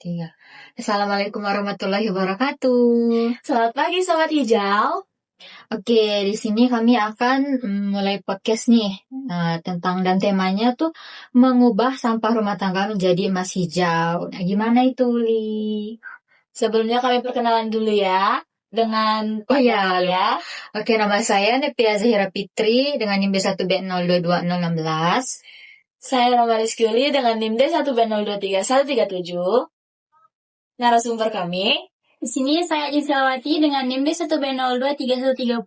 Tiga. Assalamualaikum warahmatullahi wabarakatuh. Selamat pagi Sobat Hijau. Oke, di sini kami akan mulai podcast nih tentang dan temanya tuh mengubah sampah rumah tangga menjadi emas hijau. Nah, gimana itu, Li? Sebelumnya kami perkenalan dulu ya dengan ya. Oke, nama saya Nepia Zahira Fitri dengan NIM D1B022016. Saya Rama Rizky Uli dengan NIM D1B023137. Narasumber kami. Di sini saya Jiselawati dengan NIM D1B023130.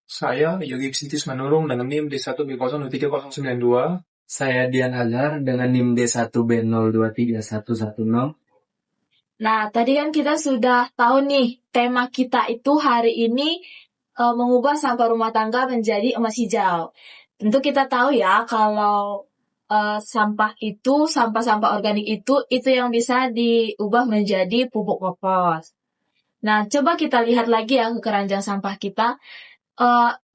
Saya Yogi Sintis Manurung dengan NIM D1B03092. Saya Dian Hazar dengan NIM D1B023110. Nah, tadi kan kita sudah tahu nih, tema kita itu hari ini mengubah sampah rumah tangga menjadi emas hijau. Tentu kita tahu ya, kalau sampah organik itu yang bisa diubah menjadi pupuk kompos. Nah, coba kita lihat lagi ya ke keranjang sampah kita.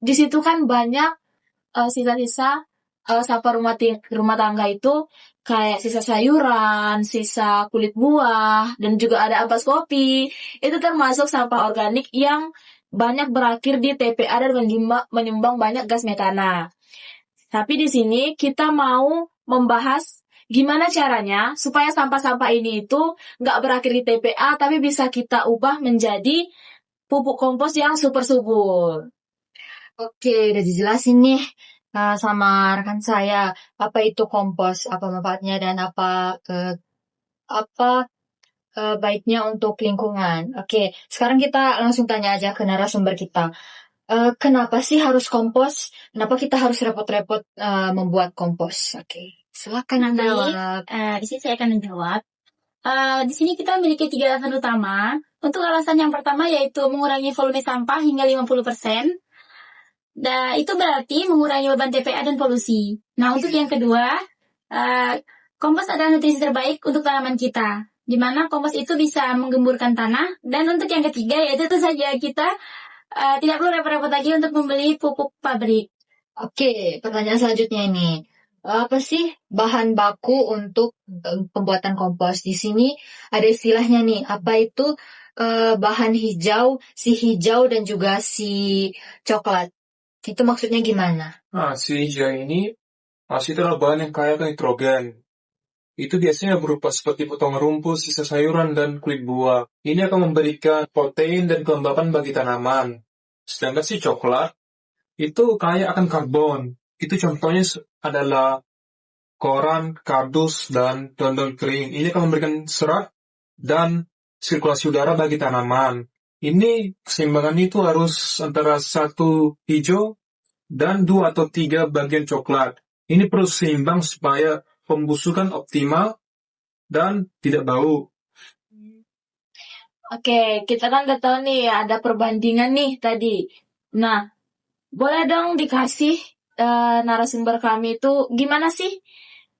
Di situ kan banyak sisa-sisa sampah rumah tangga itu kayak sisa sayuran, sisa kulit buah, dan juga ada ampas kopi. Itu termasuk sampah organik yang banyak berakhir di TPA dan menyumbang banyak gas metana. Tapi di sini kita mau membahas gimana caranya supaya sampah-sampah ini itu nggak berakhir di TPA, tapi bisa kita ubah menjadi pupuk kompos yang super subur. Oke, udah dijelasin nih sama rekan saya apa itu kompos, apa manfaatnya dan apa baiknya untuk lingkungan. Oke, sekarang kita langsung tanya aja ke narasumber kita. Kenapa sih harus kompos? Kenapa kita harus repot-repot membuat kompos? Oke, silakan Anda jawab. Di sini saya akan menjawab. Di sini kita memiliki 3 alasan utama. Untuk alasan yang pertama yaitu mengurangi volume sampah hingga 50%. Dan itu berarti mengurangi beban TPA dan polusi. Nah, untuk yang kedua, kompos adalah nutrisi terbaik untuk tanaman kita, di mana kompos itu bisa menggemburkan tanah. Dan untuk yang ketiga, yaitu tentu saja kita tidak perlu repot-repot lagi untuk membeli pupuk pabrik. Oke, pertanyaan selanjutnya ini. Apa sih bahan baku untuk pembuatan kompos? Di sini ada istilahnya nih, apa itu bahan hijau, si hijau dan juga si coklat. Itu maksudnya gimana? Nah, si hijau ini masih adalah bahan yang kaya nitrogen. Itu biasanya berupa seperti potongan rumput, sisa sayuran, dan kulit buah. Ini akan memberikan protein dan kelembapan bagi tanaman. Sedangkan si coklat, itu kaya akan karbon. Itu contohnya adalah koran, kardus, dan daun-daun kering. Ini akan memberikan serat dan sirkulasi udara bagi tanaman. Ini keseimbangan itu harus antara 1 hijau dan 2 atau 3 bagian coklat. Ini perlu seimbang supaya pembusukan optimal dan tidak bau. Oke, kita kan udah tahu nih ada perbandingan nih tadi. Nah, boleh dong dikasih narasumber kami itu gimana sih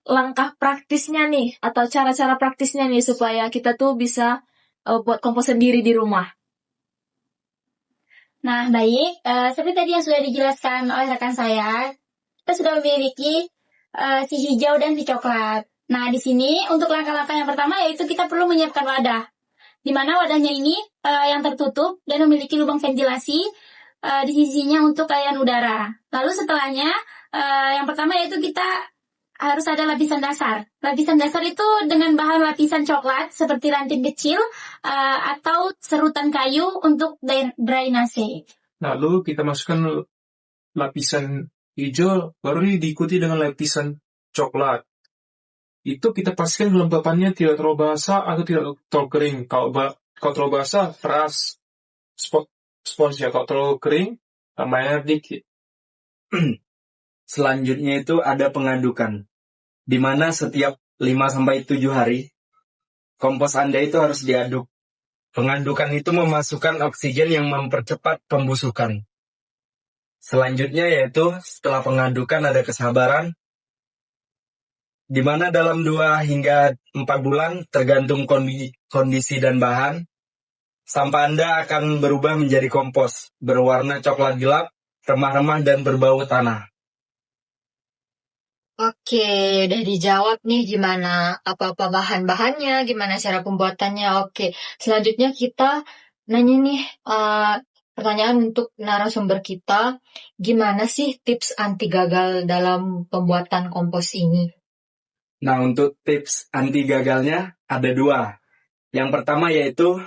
langkah praktisnya nih atau cara-cara praktisnya nih supaya kita tuh bisa buat kompos sendiri di rumah. Nah, baik. Seperti tadi yang sudah dijelaskan oleh rekan saya, kita sudah memiliki si hijau dan si coklat. Nah, di sini untuk langkah-langkah yang pertama yaitu kita perlu menyiapkan wadah. Di mana wadahnya ini yang tertutup dan memiliki lubang ventilasi di sisinya untuk aliran udara. Lalu setelahnya, yang pertama yaitu kita harus ada lapisan dasar. Lapisan dasar itu dengan bahan lapisan coklat seperti ranting kecil atau serutan kayu untuk drainase. Lalu kita masukkan lapisan hijau, baru diikuti dengan lapisan coklat. Itu kita pastikan kelembapannya tidak terlalu basah atau tidak terlalu kering. Kalau terlalu basah, peras sponsnya. Kalau terlalu kering, tambahnya dikit. Selanjutnya itu ada pengadukan, di mana setiap 5-7 hari, kompos Anda itu harus diaduk. Pengadukan itu memasukkan oksigen yang mempercepat pembusukan. Selanjutnya yaitu setelah pengadukan ada kesabaran, di mana dalam 2 hingga 4 bulan tergantung kondisi dan bahan, sampah Anda akan berubah menjadi kompos, berwarna coklat gelap, remah-remah dan berbau tanah. Oke, udah dijawab nih gimana apa-apa bahan-bahannya, gimana cara pembuatannya. Oke, selanjutnya kita nanya nih pertanyaan untuk narasumber kita, gimana sih tips anti gagal dalam pembuatan kompos ini? Nah, untuk tips anti gagalnya ada 2. Yang pertama yaitu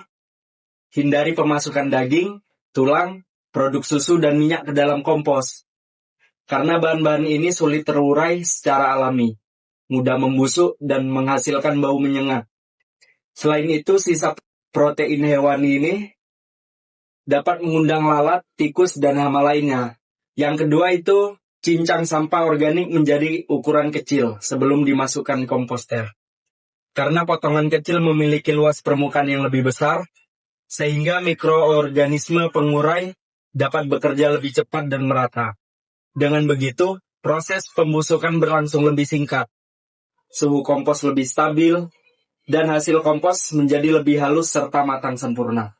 hindari pemasukan daging, tulang, produk susu, dan minyak ke dalam kompos. Karena bahan-bahan ini sulit terurai secara alami, mudah membusuk, dan menghasilkan bau menyengat. Selain itu, sisa protein hewani ini dapat mengundang lalat, tikus, dan hama lainnya. Yang kedua itu, cincang sampah organik menjadi ukuran kecil sebelum dimasukkan komposter. Karena potongan kecil memiliki luas permukaan yang lebih besar, sehingga mikroorganisme pengurai dapat bekerja lebih cepat dan merata. Dengan begitu, proses pembusukan berlangsung lebih singkat, suhu kompos lebih stabil, dan hasil kompos menjadi lebih halus serta matang sempurna.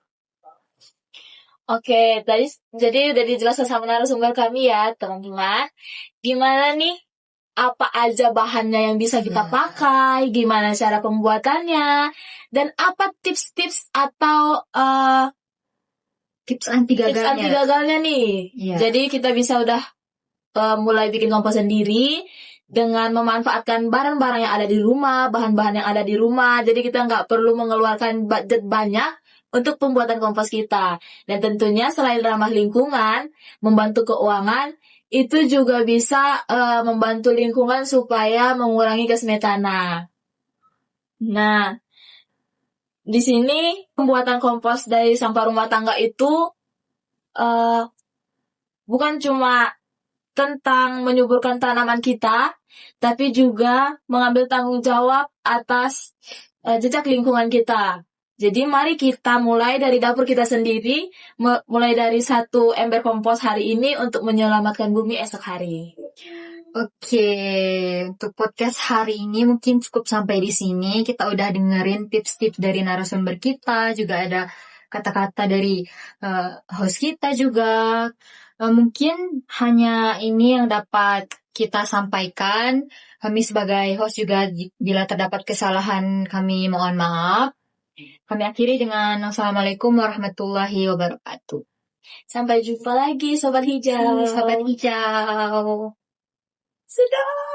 Oke, tadi jadi udah dijelaskan sama narasumber kami ya, teman-teman. Gimana nih? Apa aja bahannya yang bisa kita pakai, gimana cara pembuatannya, dan apa tips-tips atau Tips anti tips gagalnya. anti gagalnya nih. Iya. Jadi kita bisa udah mulai bikin kompos sendiri dengan memanfaatkan barang-barang yang ada di rumah, bahan-bahan yang ada di rumah. Jadi kita nggak perlu mengeluarkan budget banyak untuk pembuatan kompos kita. Dan tentunya selain ramah lingkungan, membantu keuangan, itu juga bisa membantu lingkungan supaya mengurangi gas metana. Nah, di sini pembuatan kompos dari sampah rumah tangga itu bukan cuma tentang menyuburkan tanaman kita, tapi juga mengambil tanggung jawab atas jejak lingkungan kita. Jadi mari kita mulai dari dapur kita sendiri, mulai dari 1 ember kompos hari ini untuk menyelamatkan bumi esok hari. Oke, untuk podcast hari ini mungkin cukup sampai di sini. Kita udah dengerin tips-tips dari narasumber kita, juga ada kata-kata dari host kita juga. Mungkin hanya ini yang dapat kita sampaikan. Kami sebagai host juga bila terdapat kesalahan kami mohon maaf. Kami akhiri dengan Assalamualaikum warahmatullahi wabarakatuh. Sampai jumpa lagi Sobat Hijau. Sobat Hijau. Sudah.